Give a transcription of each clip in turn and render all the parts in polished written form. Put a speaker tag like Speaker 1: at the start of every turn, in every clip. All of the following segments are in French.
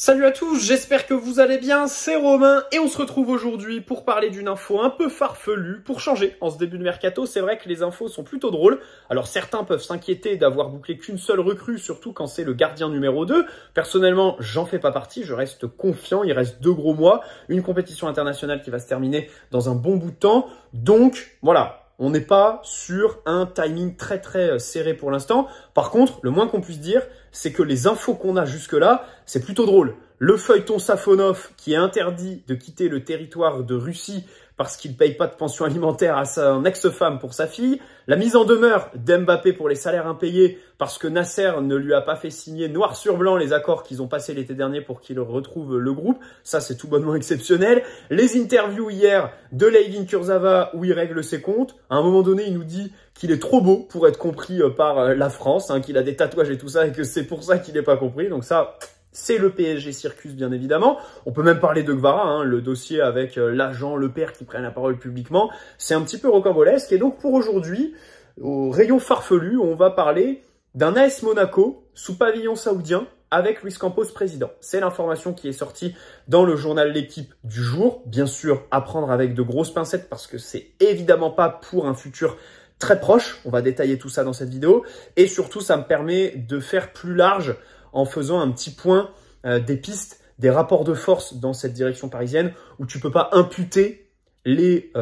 Speaker 1: Salut à tous, j'espère que vous allez bien, c'est Romain et on se retrouve aujourd'hui pour parler d'une info un peu farfelue. Pour changer, en ce début de mercato, c'est vrai que les infos sont plutôt drôles. Alors certains peuvent s'inquiéter d'avoir bouclé qu'une seule recrue, surtout quand c'est le gardien numéro 2. Personnellement, j'en fais pas partie, je reste confiant, il reste 2 gros mois, une compétition internationale qui va se terminer dans un bon bout de temps. Donc voilà. On n'est pas sur un timing très serré pour l'instant. Par contre, le moins qu'on puisse dire, c'est que les infos qu'on a jusque-là, c'est plutôt drôle. Le feuilleton Safonov qui est interdit de quitter le territoire de Russie parce qu'il ne paye pas de pension alimentaire à son ex-femme pour sa fille, la mise en demeure d'Mbappé pour les salaires impayés parce que Nasser ne lui a pas fait signer noir sur blanc les accords qu'ils ont passés l'été dernier pour qu'il retrouve le groupe, ça c'est tout bonnement exceptionnel. Les interviews hier de Layvin Kurzawa où il règle ses comptes, à un moment donné il nous dit qu'il est trop beau pour être compris par la France, qu'il a des tatouages et tout ça et que c'est pour ça qu'il n'est pas compris, donc ça... C'est le PSG Circus, bien évidemment. On peut même parler de Gvara, le dossier avec l'agent, le père qui prennent la parole publiquement. C'est un petit peu rocambolesque. Et donc, pour aujourd'hui, au rayon farfelu, on va parler d'un AS Monaco sous pavillon saoudien avec Luis Campos président. C'est l'information qui est sortie dans le journal L'Équipe du jour. Bien sûr, à prendre avec de grosses pincettes parce que c'est évidemment pas pour un futur très proche. On va détailler tout ça dans cette vidéo. Et surtout, ça me permet de faire plus large en faisant un petit point des pistes, des rapports de force dans cette direction parisienne où tu peux pas imputer les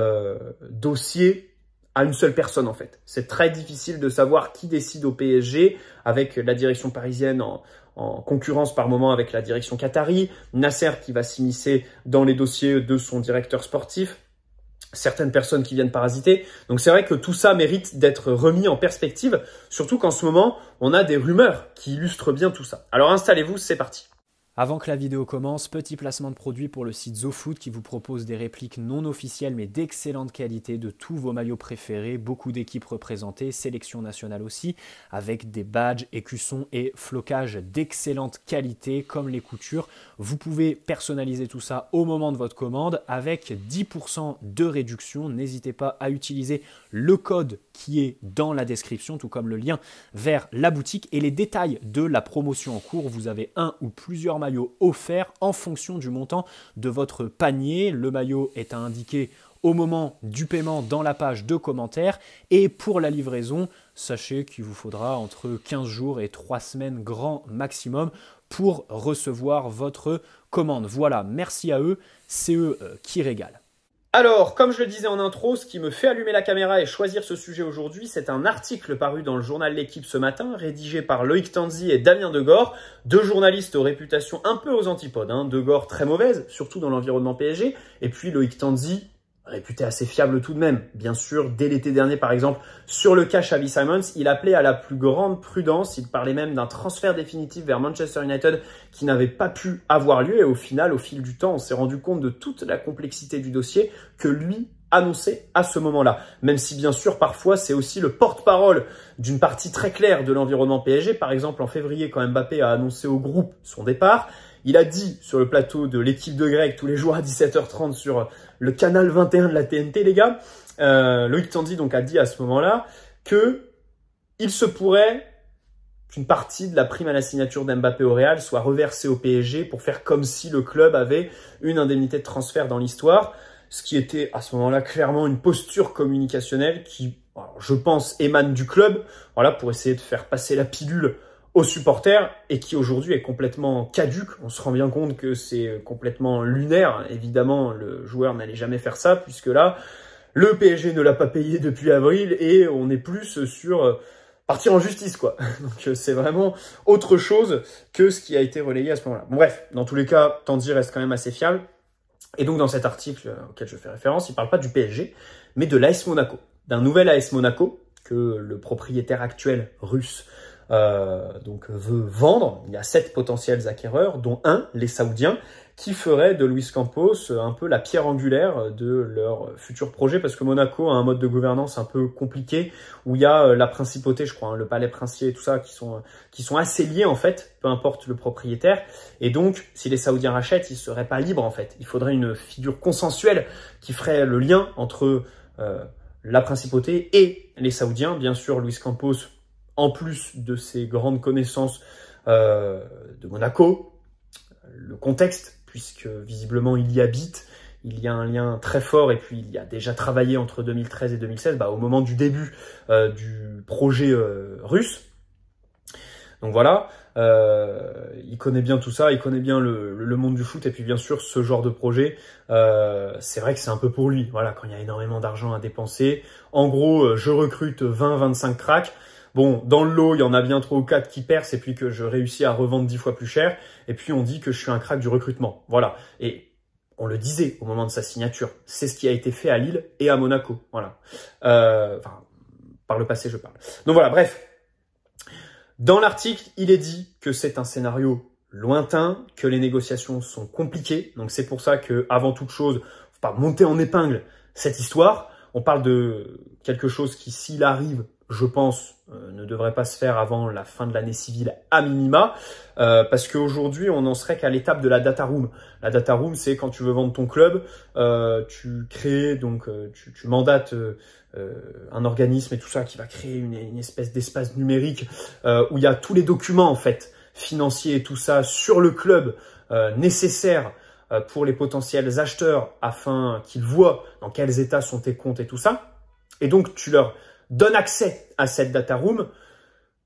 Speaker 1: dossiers à une seule personne en fait. C'est très difficile de savoir qui décide au PSG avec la direction parisienne en concurrence par moment avec la direction qatari, Nasser qui va s'immiscer dans les dossiers de son directeur sportif, certaines personnes qui viennent parasiter. Donc c'est vrai que tout ça mérite d'être remis en perspective, surtout qu'en ce moment, on a des rumeurs qui illustrent bien tout ça. Alors installez-vous, c'est parti.
Speaker 2: Avant que la vidéo commence, petit placement de produit pour le site ZoFoot qui vous propose des répliques non officielles mais d'excellente qualité de tous vos maillots préférés, beaucoup d'équipes représentées, sélection nationale aussi, avec des badges, écussons et flocages d'excellente qualité comme les coutures. Vous pouvez personnaliser tout ça au moment de votre commande avec 10% de réduction. N'hésitez pas à utiliser le code qui est dans la description, tout comme le lien vers la boutique et les détails de la promotion en cours. Vous avez un ou plusieurs maillot offert en fonction du montant de votre panier. Le maillot est à indiquer au moment du paiement dans la page de commentaires. Et pour la livraison, sachez qu'il vous faudra entre 15 jours et 3 semaines grand maximum pour recevoir votre commande. Voilà, merci à eux, c'est eux qui régalent.
Speaker 1: Alors, comme je le disais en intro, ce qui me fait allumer la caméra et choisir ce sujet aujourd'hui, c'est un article paru dans le journal L'Équipe ce matin, rédigé par Loïc Tanzi et Damien Degore, 2 journalistes aux réputations un peu aux antipodes. Degore très mauvaise, surtout dans l'environnement PSG, et puis Loïc Tanzi, réputé assez fiable tout de même. Bien sûr, dès l'été dernier, par exemple, sur le cas Xavi Simons, il appelait à la plus grande prudence. Il parlait même d'un transfert définitif vers Manchester United qui n'avait pas pu avoir lieu. Et au final, au fil du temps, on s'est rendu compte de toute la complexité du dossier que lui annonçait à ce moment-là. Même si, bien sûr, parfois, c'est aussi le porte-parole d'une partie très claire de l'environnement PSG. Par exemple, en février, quand Mbappé a annoncé au groupe son départ, il a dit sur le plateau de l'Équipe de Greg tous les jours à 17h30 sur le canal 21 de la TNT, les gars. Loïc Tanzi donc a dit à ce moment-là que il se pourrait qu'une partie de la prime à la signature d'Mbappé au Real soit reversée au PSG pour faire comme si le club avait une indemnité de transfert dans l'histoire. Ce qui était à ce moment-là clairement une posture communicationnelle qui, je pense, émane du club, voilà, pour essayer de faire passer la pilule aux supporters et qui aujourd'hui est complètement caduque. On se rend bien compte que c'est complètement lunaire. Évidemment, le joueur n'allait jamais faire ça puisque là, le PSG ne l'a pas payé depuis avril et on est plus sur partir en justice, quoi. Donc c'est vraiment autre chose que ce qui a été relayé à ce moment-là. Bon, bref, dans tous les cas, Tanzi reste quand même assez fiable. Et donc dans cet article auquel je fais référence, il ne parle pas du PSG, mais de l'AS Monaco. D'un nouvel AS Monaco que le propriétaire actuel russe veut vendre. Il y a 7 potentiels acquéreurs, dont un, les Saoudiens, qui ferait de Luis Campos un peu la pierre angulaire de leur futur projet, parce que Monaco a un mode de gouvernance un peu compliqué, où il y a la principauté, je crois, le palais princier et tout ça, qui sont assez liés en fait, peu importe le propriétaire. Et donc, si les Saoudiens rachètent, ils ne seraient pas libres en fait. Il faudrait une figure consensuelle qui ferait le lien entre la principauté et les Saoudiens. Bien sûr, Luis Campos, en plus de ses grandes connaissances de Monaco, le contexte, puisque visiblement il y habite, il y a un lien très fort, et puis il y a déjà travaillé entre 2013 et 2016, au moment du début du projet russe. Donc voilà, il connaît bien tout ça, il connaît bien le monde du foot, et puis bien sûr ce genre de projet, c'est vrai que c'est un peu pour lui, voilà, quand il y a énormément d'argent à dépenser. En gros, je recrute 20-25 cracks, bon, dans le lot, il y en a bien 3 ou 4 qui percent, et puis que je réussis à revendre 10 fois plus cher, et puis on dit que je suis un crack du recrutement, voilà. Et on le disait au moment de sa signature, c'est ce qui a été fait à Lille et à Monaco, voilà. Enfin, par le passé, je parle. Donc voilà, bref. Dans l'article, il est dit que c'est un scénario lointain, que les négociations sont compliquées. Donc c'est pour ça que, avant toute chose, faut pas monter en épingle cette histoire. On parle de quelque chose qui, s'il arrive, je pense, ne devrait pas se faire avant la fin de l'année civile à minima, parce qu'aujourd'hui, on n'en serait qu'à l'étape de la data room. La data room, c'est quand tu veux vendre ton club, tu crées, donc tu mandates un organisme et tout ça qui va créer une espèce d'espace numérique où il y a tous les documents en fait financiers et tout ça sur le club nécessaires pour les potentiels acheteurs afin qu'ils voient dans quels états sont tes comptes et tout ça. Et donc tu leur donnes accès à cette data room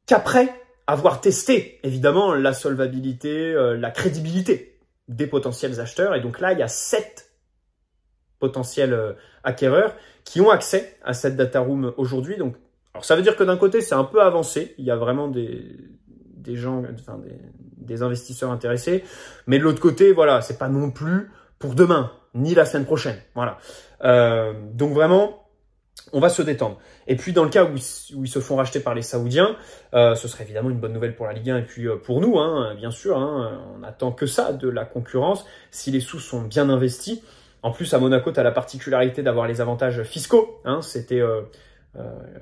Speaker 1: qu'après avoir testé évidemment la solvabilité, la crédibilité des potentiels acheteurs. Et donc là il y a 7 potentiels acquéreurs qui ont accès à cette data room aujourd'hui. Donc, alors ça veut dire que d'un côté, c'est un peu avancé. Il y a vraiment des gens, enfin des investisseurs intéressés. Mais de l'autre côté, voilà, c'est pas non plus pour demain, ni la semaine prochaine. Voilà. Donc vraiment, on va se détendre. Et puis dans le cas où ils se font racheter par les Saoudiens, ce serait évidemment une bonne nouvelle pour la Ligue 1 et puis pour nous, hein, bien sûr. Hein, on attend que ça de la concurrence. Si les sous sont bien investis. En plus, à Monaco, tu as la particularité d'avoir les avantages fiscaux. Hein. C'était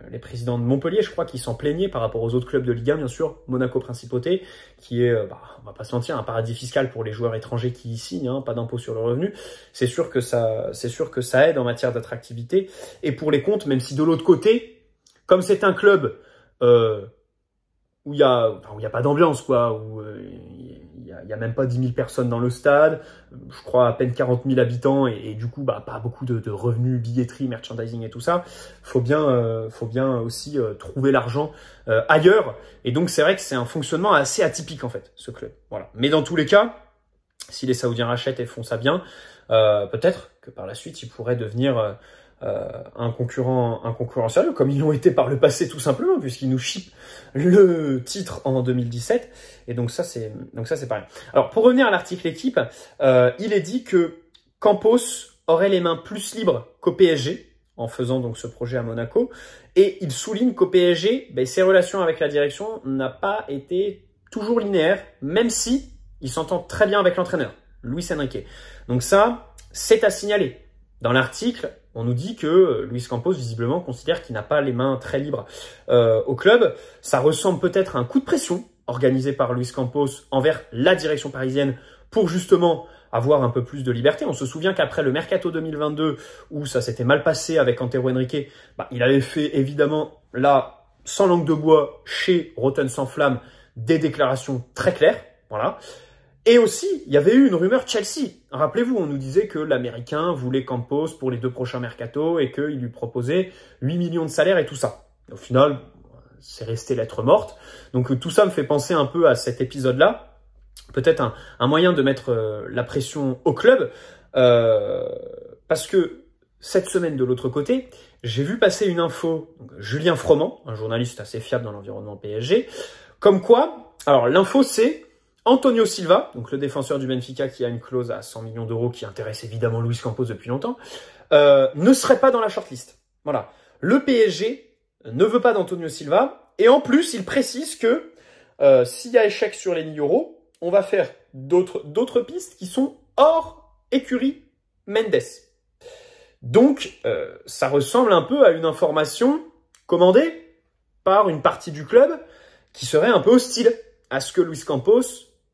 Speaker 1: les présidents de Montpellier, je crois, qui s'en plaignaient par rapport aux autres clubs de Ligue 1, bien sûr. Monaco Principauté, qui est, on va pas se mentir, un paradis fiscal pour les joueurs étrangers qui y signent, hein, pas d'impôt sur le revenu. C'est sûr que ça aide en matière d'attractivité. Et pour les comptes, même si de l'autre côté, comme c'est un club où il y a pas d'ambiance, quoi, où il y a même pas 10 000 personnes dans le stade, je crois à peine 40 000 habitants et du coup pas beaucoup de revenus, billetterie, merchandising et tout ça. Faut bien aussi trouver l'argent ailleurs. Et donc c'est vrai que c'est un fonctionnement assez atypique en fait, ce club. Voilà. Mais dans tous les cas, si les Saoudiens rachètent et font ça bien, peut-être que par la suite ils pourraient devenir un concurrent sérieux, comme ils l'ont été par le passé tout simplement, puisqu'ils nous chippent le titre en 2017. Et donc ça c'est pareil. Alors pour revenir à l'article équipe, il est dit que Campos aurait les mains plus libres qu'au PSG en faisant donc ce projet à Monaco, et il souligne qu'au PSG, ses relations avec la direction n'ont pas été toujours linéaires, même si il s'entend très bien avec l'entraîneur Luis Enrique. Donc ça, c'est à signaler. Dans l'article, on nous dit que Luis Campos, visiblement, considère qu'il n'a pas les mains très libres au club. Ça ressemble peut-être à un coup de pression organisé par Luis Campos envers la direction parisienne pour justement avoir un peu plus de liberté. On se souvient qu'après le Mercato 2022, où ça s'était mal passé avec Antero Henrique, il avait fait évidemment, là, sans langue de bois, chez Rotten sans flamme, des déclarations très claires. Voilà. Et aussi, il y avait eu une rumeur Chelsea. Rappelez-vous, on nous disait que l'Américain voulait Campos pour les 2 prochains mercatos et qu'il lui proposait 8 millions de salaire et tout ça. Au final, c'est resté lettre morte. Donc tout ça me fait penser un peu à cet épisode-là. Peut-être un moyen de mettre la pression au club. Parce que cette semaine, de l'autre côté, j'ai vu passer une info, donc, Julien Froment, un journaliste assez fiable dans l'environnement PSG, comme quoi, alors l'info c'est Antonio Silva, donc le défenseur du Benfica qui a une clause à 100 millions d'euros qui intéresse évidemment Luis Campos depuis longtemps, ne serait pas dans la shortlist. Voilà. Le PSG ne veut pas d'Antonio Silva et en plus il précise que s'il y a échec sur les 1000 euros, on va faire d'autres pistes qui sont hors écurie Mendes. Donc ça ressemble un peu à une information commandée par une partie du club qui serait un peu hostile à ce que Luis Campos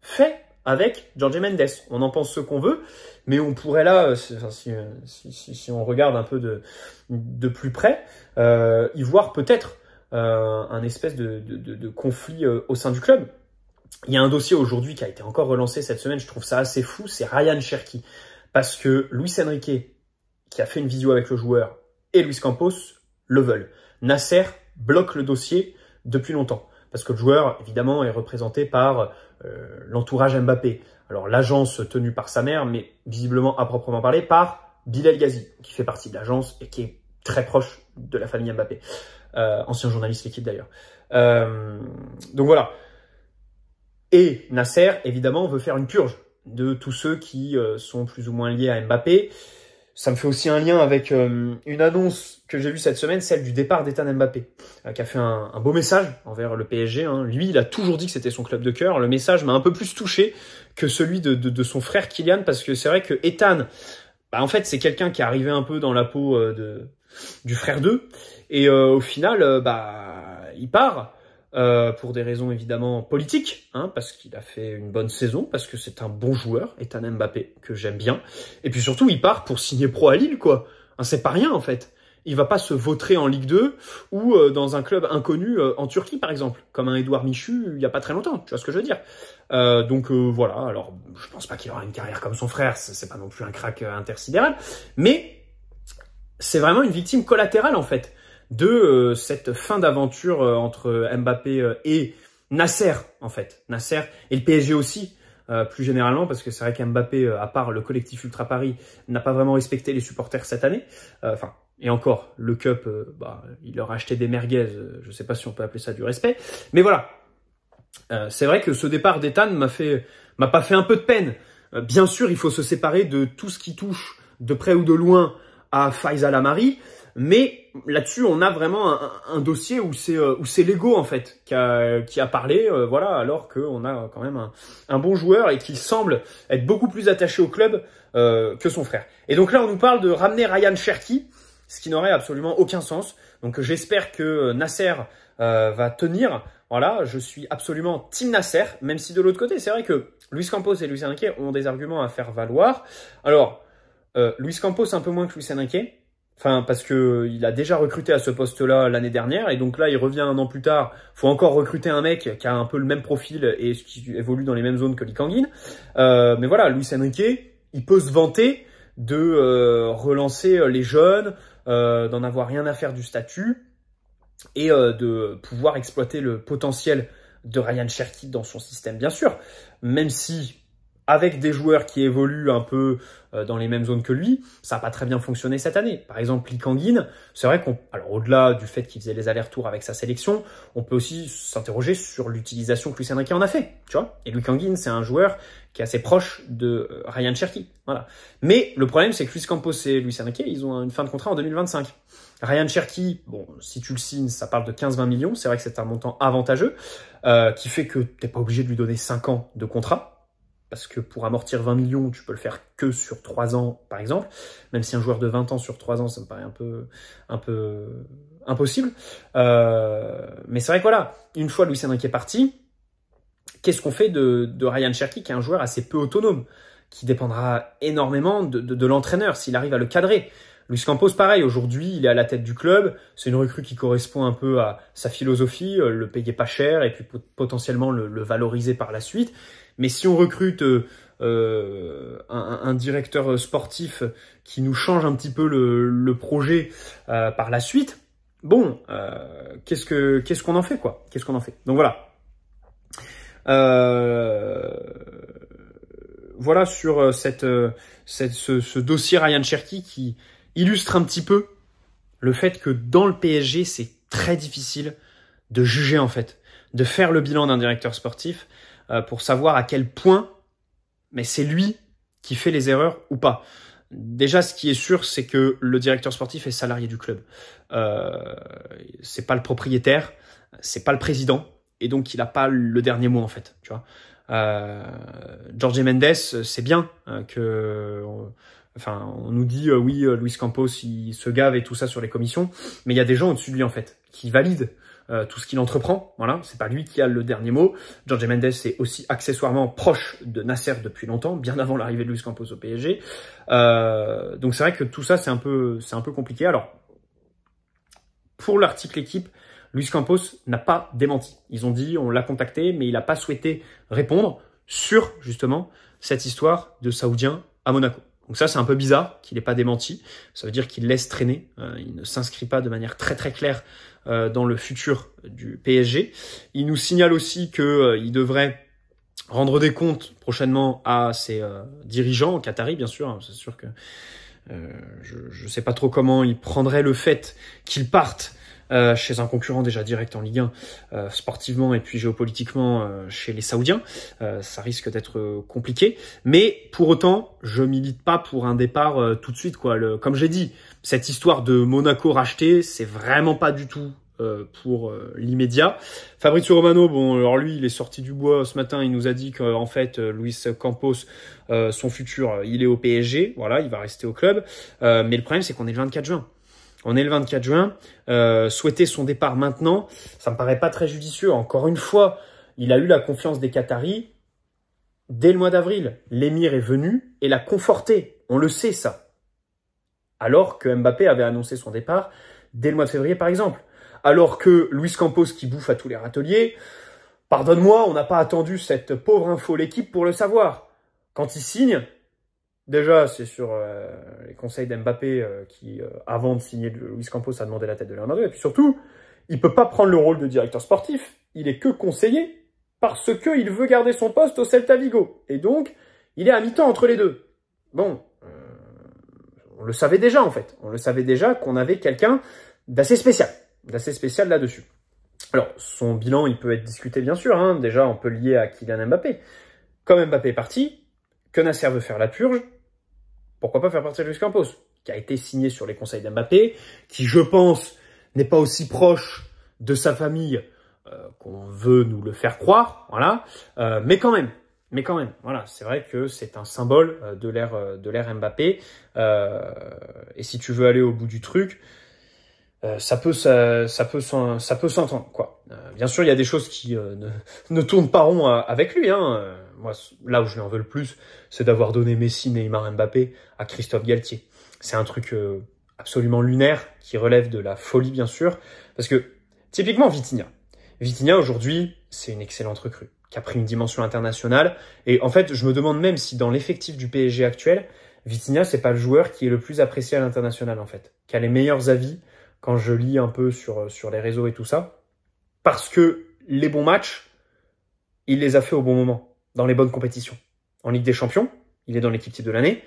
Speaker 1: fait avec Jorge Mendes. On en pense ce qu'on veut, mais on pourrait là, si on regarde un peu de plus près, y voir peut-être un espèce de conflit au sein du club. Il y a un dossier aujourd'hui qui a été encore relancé cette semaine, je trouve ça assez fou, c'est Ryan Cherki. Parce que Luis Enrique, qui a fait une vidéo avec le joueur, et Luis Campos le veulent. Nasser bloque le dossier depuis longtemps. Parce que le joueur, évidemment, est représenté par l'entourage Mbappé. Alors l'agence tenue par sa mère, mais visiblement à proprement parler par Bilal Ghazi, qui fait partie de l'agence et qui est très proche de la famille Mbappé. Ancien journaliste l'équipe d'ailleurs. Donc voilà. Et Nasser, évidemment, veut faire une purge de tous ceux qui sont plus ou moins liés à Mbappé. Ça me fait aussi un lien avec une annonce que j'ai vue cette semaine, celle du départ d'Ethan Mbappé, qui a fait un beau message envers le PSG. Hein. Lui, il a toujours dit que c'était son club de cœur. Le message m'a un peu plus touché que celui de son frère Kylian, parce que c'est vrai que Ethan, en fait, c'est quelqu'un qui est arrivé un peu dans la peau du frère d'eux. Et au final, il part. Pour des raisons évidemment politiques, hein, parce qu'il a fait une bonne saison, parce que c'est un bon joueur, Ethan Mbappé, que j'aime bien. Et puis surtout, il part pour signer pro à Lille, quoi. Hein, c'est pas rien, en fait. Il va pas se vautrer en Ligue 2 ou dans un club inconnu en Turquie, par exemple, comme un Édouard Michu il y a pas très longtemps, tu vois ce que je veux dire. Donc voilà, alors je pense pas qu'il aura une carrière comme son frère, c'est pas non plus un crack intersidéral, mais c'est vraiment une victime collatérale, en fait, de cette fin d'aventure entre Mbappé et Nasser, en fait. Nasser et le PSG aussi, plus généralement, parce que c'est vrai qu'Mbappé, à part le collectif Ultra Paris, n'a pas vraiment respecté les supporters cette année. Et encore, le Cup, il leur a acheté des merguez, je sais pas si on peut appeler ça du respect. Mais voilà, c'est vrai que ce départ d'Ethan m'a pas fait un peu de peine. Bien sûr, il faut se séparer de tout ce qui touche, de près ou de loin, à Faisal Amari. Mais là-dessus, on a vraiment un dossier où c'est l'ego, en fait, qui a parlé, voilà, alors qu'on a quand même un bon joueur et qui semble être beaucoup plus attaché au club que son frère. Et donc là, on nous parle de ramener Ryan Cherki, ce qui n'aurait absolument aucun sens. Donc j'espère que Nasser va tenir. Voilà, je suis absolument team Nasser, même si de l'autre côté, c'est vrai que Luis Campos et Luis Enrique ont des arguments à faire valoir. Alors, Luis Campos un peu moins que Luis Enrique. Enfin, parce que il a déjà recruté à ce poste-là l'année dernière, et donc là, il revient un an plus tard. Faut encore recruter un mec qui a un peu le même profil et qui évolue dans les mêmes zones que Lee Kang-in. Mais voilà, Luis Enrique, il peut se vanter de relancer les jeunes, d'en avoir rien à faire du statut et de pouvoir exploiter le potentiel de Ryan Cherki dans son système, bien sûr. Même si, avec des joueurs qui évoluent un peu dans les mêmes zones que lui, ça n'a pas très bien fonctionné cette année. Par exemple, Lee Kang-in, c'est vrai alors au-delà du fait qu'il faisait les allers-retours avec sa sélection, on peut aussi s'interroger sur l'utilisation que Luis Enrique en a fait, tu vois. Et Lee Kang-in, c'est un joueur qui est assez proche de Ryan Cherki, voilà. Mais le problème, c'est que Luis Campos et Luis Enrique, ils ont une fin de contrat en 2025. Ryan Cherki, bon, si tu le signes, ça parle de 15-20 millions, c'est vrai que c'est un montant avantageux, qui fait que t'es pas obligé de lui donner 5 ans de contrat. Parce que pour amortir 20 millions, tu peux le faire que sur 3 ans, par exemple. Même si un joueur de 20 ans sur 3 ans, ça me paraît un peu impossible. Mais c'est vrai que voilà, une fois Luis Enrique est parti, qu'est-ce qu'on fait de Ryan Cherki, qui est un joueur assez peu autonome, qui dépendra énormément de l'entraîneur, s'il arrive à le cadrer. Luis Campos, pareil, aujourd'hui, il est à la tête du club. C'est une recrue qui correspond un peu à sa philosophie, le payer pas cher et puis potentiellement le valoriser par la suite. Mais si on recrute un directeur sportif qui nous change un petit peu le projet par la suite, bon, qu'est-ce qu'on en fait, quoi? Qu'est-ce qu'on en fait? Donc voilà. Voilà sur ce dossier Ryan Cherki qui illustre un petit peu le fait que dans le PSG, c'est très difficile de juger, en fait, de faire le bilan d'un directeur sportif pour savoir à quel point mais c'est lui qui fait les erreurs ou pas. Déjà, ce qui est sûr, c'est que le directeur sportif est salarié du club. C'est pas le propriétaire, c'est pas le président, et donc il n'a pas le dernier mot, en fait, tu vois. Jorge Mendes, c'est bien on nous dit oui, Luis Campos il se gave et tout ça sur les commissions, mais il y a des gens au-dessus de lui, en fait, qui valident tout ce qu'il entreprend. Voilà, c'est pas lui qui a le dernier mot. Jorge Mendes est aussi accessoirement proche de Nasser depuis longtemps, bien avant l'arrivée de Luis Campos au PSG. Donc c'est vrai que tout ça c'est un peu compliqué. Alors pour l'article équipe, Luis Campos n'a pas démenti. Ils ont dit, on l'a contacté, mais il n'a pas souhaité répondre sur, justement, cette histoire de Saoudien à Monaco. Donc ça, c'est un peu bizarre qu'il n'ait pas démenti. Ça veut dire qu'il laisse traîner. Il ne s'inscrit pas de manière très très claire dans le futur du PSG. Il nous signale aussi qu'il devrait rendre des comptes prochainement à ses dirigeants, qataris bien sûr. C'est sûr que je ne sais pas trop comment il prendrait le fait qu'il parte chez un concurrent déjà direct en Ligue 1, sportivement et puis géopolitiquement chez les Saoudiens. Ça risque d'être compliqué. Mais pour autant, je milite pas pour un départ tout de suite, quoi. Comme j'ai dit, cette histoire de Monaco racheté, c'est vraiment pas du tout pour l'immédiat. Fabrizio Romano, bon, alors lui, il est sorti du bois ce matin. Il nous a dit qu'en fait, Luis Campos, son futur, il est au PSG. Voilà, il va rester au club. Mais le problème, c'est qu'on est le 24 juin. On est le 24 juin. Souhaiter son départ maintenant, ça me paraît pas très judicieux. Encore une fois, il a eu la confiance des Qataris dès le mois d'avril. L'émir est venu et l'a conforté. On le sait, ça. Alors que Mbappé avait annoncé son départ dès le mois de février, par exemple. Alors que Luis Campos, qui bouffe à tous les râteliers, pardonne-moi, on n'a pas attendu cette pauvre info l'équipe pour le savoir. Quand il signe, déjà, c'est sur les conseils d'Mbappé qui, avant de signer Luis Campos, a demandé la tête de Leonardo. Et puis surtout, il peut pas prendre le rôle de directeur sportif. Il est que conseiller parce qu'il veut garder son poste au Celta Vigo. Et donc, il est à mi-temps entre les deux. Bon, on le savait déjà en fait. On le savait déjà qu'on avait quelqu'un d'assez spécial là-dessus. Alors, son bilan, il peut être discuté bien sûr. Hein. Déjà, on peut le lier à Kylian Mbappé. Comme Mbappé est parti, que Nasser veut faire la purge, pourquoi pas faire partir Luis Campos, qui a été signé sur les conseils d'Mbappé, qui, je pense, n'est pas aussi proche de sa famille qu'on veut nous le faire croire, voilà. Mais quand même, voilà, c'est vrai que c'est un symbole de l'ère Mbappé. Et si tu veux aller au bout du truc, ça peut s'entendre, quoi. Bien sûr, il y a des choses qui ne tournent pas rond avec lui. Hein. Moi, là où je lui en veux le plus, c'est d'avoir donné Messi, Neymar, Mbappé à Christophe Galtier. C'est un truc absolument lunaire qui relève de la folie, bien sûr. Parce que, typiquement, Vitinha, aujourd'hui, c'est une excellente recrue qui a pris une dimension internationale. Et en fait, je me demande même si dans l'effectif du PSG actuel, Vitinha, c'est pas le joueur qui est le plus apprécié à l'international, en fait. Qui a les meilleurs avis quand je lis un peu sur les réseaux et tout ça. Parce que les bons matchs, il les a fait au bon moment, dans les bonnes compétitions. En Ligue des Champions, il est dans l'équipe type de l'année.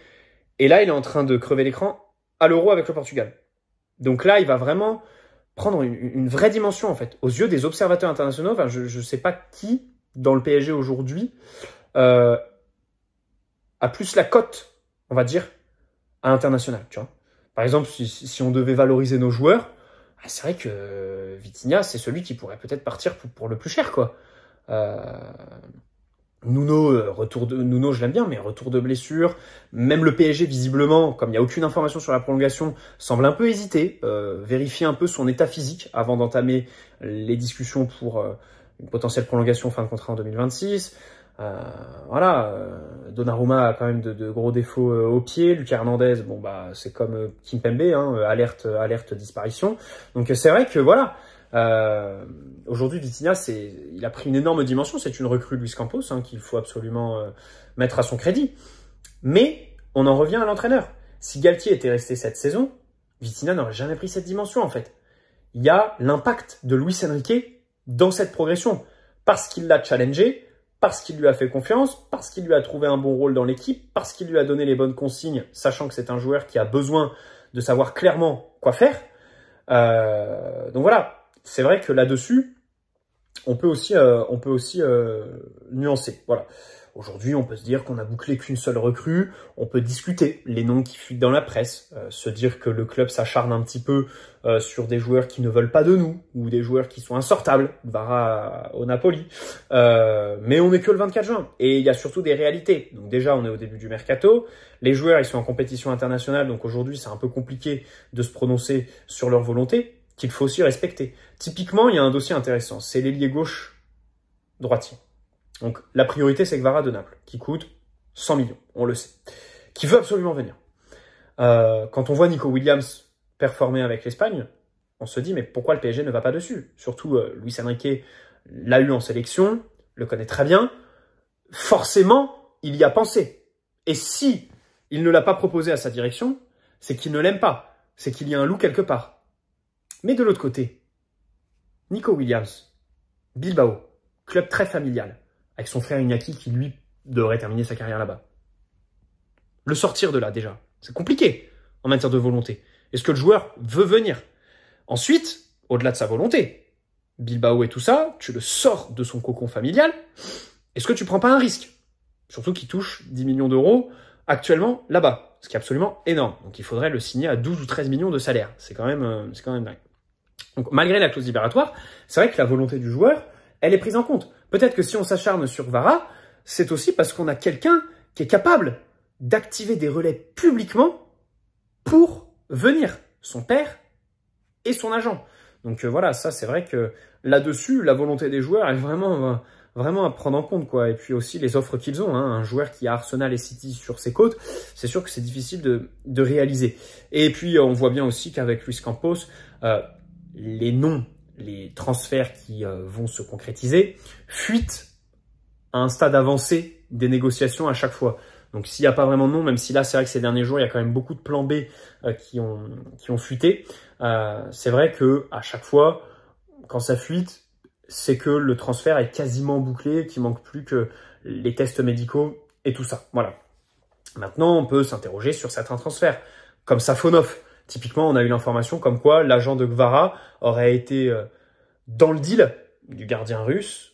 Speaker 1: Et là, il est en train de crever l'écran à l'Euro avec le Portugal. Donc là, il va vraiment prendre une vraie dimension, en fait. Aux yeux des observateurs internationaux, enfin, je ne sais pas qui, dans le PSG aujourd'hui, a plus la cote, on va dire, à l'international, tu vois. Par exemple, si on devait valoriser nos joueurs, c'est vrai que Vitinha, c'est celui qui pourrait peut-être partir pour le plus cher, quoi. Nuno, Nuno, je l'aime bien, mais retour de blessure. Même le PSG, visiblement, comme il n'y a aucune information sur la prolongation, semble un peu hésiter, vérifier un peu son état physique avant d'entamer les discussions pour une potentielle prolongation fin de contrat en 2026. Voilà, Donnarumma a quand même de gros défauts au pied. Lucas Hernandez, bon bah c'est comme Kimpembe, hein, alerte disparition. Donc c'est vrai que voilà. Aujourd'hui, Vitinha, il a pris une énorme dimension. C'est une recrue de Luis Campos hein, qu'il faut absolument mettre à son crédit. Mais on en revient à l'entraîneur. Si Galtier était resté cette saison, Vitinha n'aurait jamais pris cette dimension en fait. Il y a l'impact de Luis Enrique dans cette progression parce qu'il l'a challengé, parce qu'il lui a fait confiance, parce qu'il lui a trouvé un bon rôle dans l'équipe, parce qu'il lui a donné les bonnes consignes, sachant que c'est un joueur qui a besoin de savoir clairement quoi faire. Donc voilà. C'est vrai que là-dessus, on peut aussi nuancer. Voilà. Aujourd'hui, on peut se dire qu'on a bouclé qu'une seule recrue. On peut discuter les noms qui fuitent dans la presse, se dire que le club s'acharne un petit peu sur des joueurs qui ne veulent pas de nous ou des joueurs qui sont insortables, Vara au Napoli. Mais on n'est que le 24 juin et il y a surtout des réalités. Donc déjà, on est au début du mercato. Les joueurs, ils sont en compétition internationale, donc aujourd'hui, c'est un peu compliqué de se prononcer sur leur volonté, qu'il faut aussi respecter. Typiquement, il y a un dossier intéressant, c'est l'ailier gauche droitier. Donc la priorité, c'est Kvara de Naples, qui coûte 100 millions, on le sait, qui veut absolument venir. Quand on voit Nico Williams performer avec l'Espagne, on se dit mais pourquoi le PSG ne va pas dessus? Surtout Luis Enrique l'a eu en sélection, le connaît très bien, forcément il y a pensé. Et si il ne l'a pas proposé à sa direction, c'est qu'il ne l'aime pas, c'est qu'il y a un loup quelque part. Mais de l'autre côté, Nico Williams, Bilbao, club très familial, avec son frère Iñaki qui lui devrait terminer sa carrière là-bas. Le sortir de là déjà, c'est compliqué en matière de volonté. Est-ce que le joueur veut venir? Ensuite, au-delà de sa volonté, Bilbao et tout ça, tu le sors de son cocon familial, est-ce que tu prends pas un risque? Surtout qu'il touche 10 millions d'euros actuellement là-bas, ce qui est absolument énorme. Donc il faudrait le signer à 12 ou 13 millions de salaire. C'est quand même dingue. Donc malgré la clause libératoire, c'est vrai que la volonté du joueur, elle est prise en compte. Peut-être que si on s'acharne sur Vara, c'est aussi parce qu'on a quelqu'un qui est capable d'activer des relais publiquement pour venir, son père et son agent. Donc voilà, ça c'est vrai que là-dessus, la volonté des joueurs est vraiment à prendre en compte, quoi. Et puis aussi les offres qu'ils ont, hein. Un joueur qui a Arsenal et City sur ses côtes, c'est sûr que c'est difficile de réaliser. Et puis on voit bien aussi qu'avec Luis Campos, les noms, les transferts qui vont se concrétiser fuitent à un stade avancé des négociations à chaque fois. Donc s'il n'y a pas vraiment de nom, même si là c'est vrai que ces derniers jours il y a quand même beaucoup de plans B qui ont fuité, c'est vrai que à chaque fois quand ça fuite, c'est que le transfert est quasiment bouclé, qu'il manque plus que les tests médicaux et tout ça. Voilà. Maintenant on peut s'interroger sur certains transferts, comme Safonov. Typiquement on a eu l'information comme quoi l'agent de Gvara aurait été dans le deal du gardien russe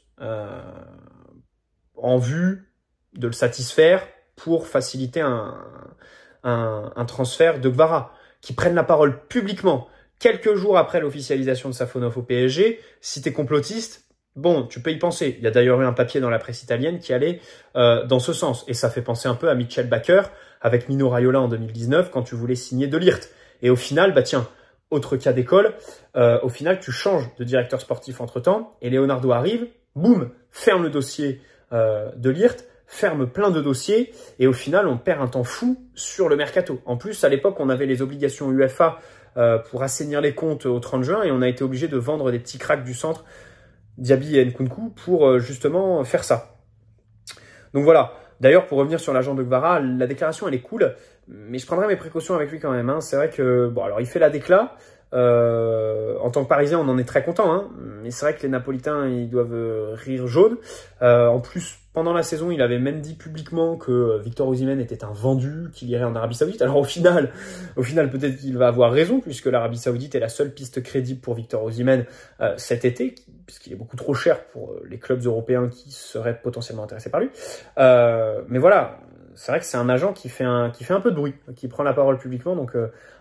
Speaker 1: en vue de le satisfaire pour faciliter un transfert de Gvara, qui prenne la parole publiquement quelques jours après l'officialisation de Safonov au PSG. Si t'es complotiste, bon, tu peux y penser. Il y a d'ailleurs eu un papier dans la presse italienne qui allait dans ce sens. Et ça fait penser un peu à Michel Baker avec Mino Raiola en 2019 quand tu voulais signer De Ligt. Et au final, bah tiens, autre cas d'école, au final, tu changes de directeur sportif entre-temps et Leonardo arrive, boum, ferme le dossier De Ligt, ferme plein de dossiers et au final, on perd un temps fou sur le mercato. En plus, à l'époque, on avait les obligations UEFA pour assainir les comptes au 30 juin et on a été obligé de vendre des petits cracks du centre, Diaby et Nkunku, pour justement faire ça. Donc voilà. D'ailleurs, pour revenir sur l'agent de Gvara, la déclaration, elle est cool, mais je prendrai mes précautions avec lui quand même. Hein. C'est vrai que, bon, alors il fait la décla. En tant que Parisien, on en est très content, hein. Mais c'est vrai que les Napolitains, ils doivent rire jaune. En plus, pendant la saison, il avait même dit publiquement que Victor Osimhen était un vendu, qu'il irait en Arabie Saoudite. Alors au final peut-être qu'il va avoir raison, puisque l'Arabie Saoudite est la seule piste crédible pour Victor Osimhen cet été, puisqu'il est beaucoup trop cher pour les clubs européens qui seraient potentiellement intéressés par lui. Mais voilà, c'est vrai que c'est un agent qui fait un peu de bruit, qui prend la parole publiquement, donc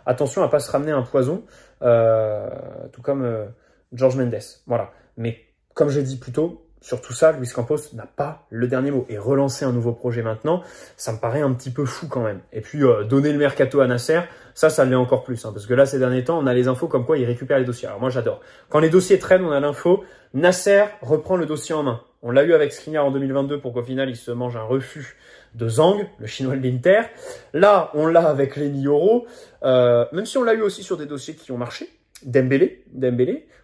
Speaker 1: attention à pas se ramener un poison, tout comme George Mendes. Voilà. Mais comme j'ai dit plus tôt, sur tout ça, Luis Campos n'a pas le dernier mot. Et relancer un nouveau projet maintenant, ça me paraît un petit peu fou quand même. Et puis, donner le mercato à Nasser, ça l'est encore plus. Hein, parce que là, ces derniers temps, on a les infos comme quoi il récupère les dossiers. Alors moi, j'adore. Quand les dossiers traînent, on a l'info. Nasser reprend le dossier en main. On l'a eu avec Skriniar en 2022 pour qu'au final, il se mange un refus de Zhang, le chinois de l'Inter. Là, on l'a avec Lenny Yoro. Même si on l'a eu aussi sur des dossiers qui ont marché. Dembélé.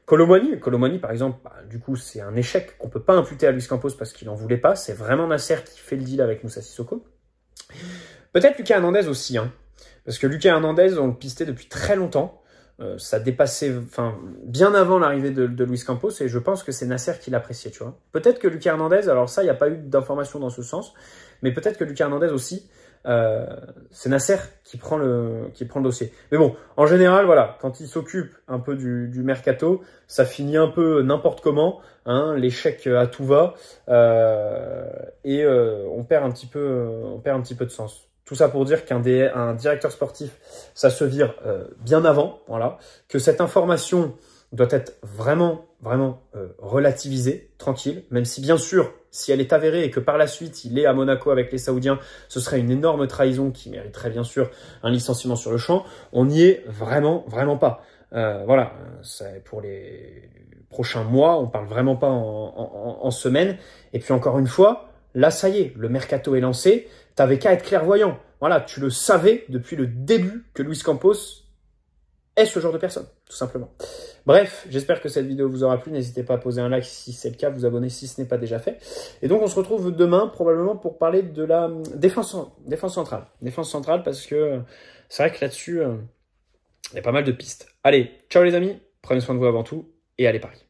Speaker 1: Colomani, par exemple, bah, du coup, c'est un échec qu'on peut pas imputer à Luis Campos parce qu'il en voulait pas. C'est vraiment Nasser qui fait le deal avec Moussa Sissoko. Peut-être Lucas Hernandez aussi, hein. Parce que Lucas Hernandez, on le pistait depuis très longtemps. Ça dépassait, bien avant l'arrivée de Luis Campos, et je pense que c'est Nasser qui l'appréciait, tu vois. Peut-être que Lucas Hernandez, alors ça, il n'y a pas eu d'informations dans ce sens, mais peut-être que Lucas Hernandez aussi, c'est Nasser qui prend le dossier. Mais bon, en général, voilà, quand il s'occupe un peu du mercato, ça finit un peu n'importe comment, hein, l'échec à tout va, et on perd un petit peu de sens. Tout ça pour dire qu'un directeur sportif, ça se vire bien avant, voilà, que cette information doit être vraiment relativisée, tranquille, même si bien sûr, si elle est avérée et que par la suite, il est à Monaco avec les Saoudiens, ce serait une énorme trahison qui mériterait bien sûr un licenciement sur le champ. On n'y est vraiment pas. Voilà, pour les prochains mois, on parle vraiment pas en semaines. Et puis encore une fois, là, ça y est, le mercato est lancé. T'avais qu'à être clairvoyant. Voilà, tu le savais depuis le début que Luis Campos est ce genre de personne, tout simplement. Bref, j'espère que cette vidéo vous aura plu. N'hésitez pas à poser un like si c'est le cas, vous abonner si ce n'est pas déjà fait. Et donc, on se retrouve demain, probablement, pour parler de la défense centrale. Défense centrale, parce que c'est vrai que là-dessus, il y a pas mal de pistes. Allez, ciao les amis, prenez soin de vous avant tout, et allez Paris.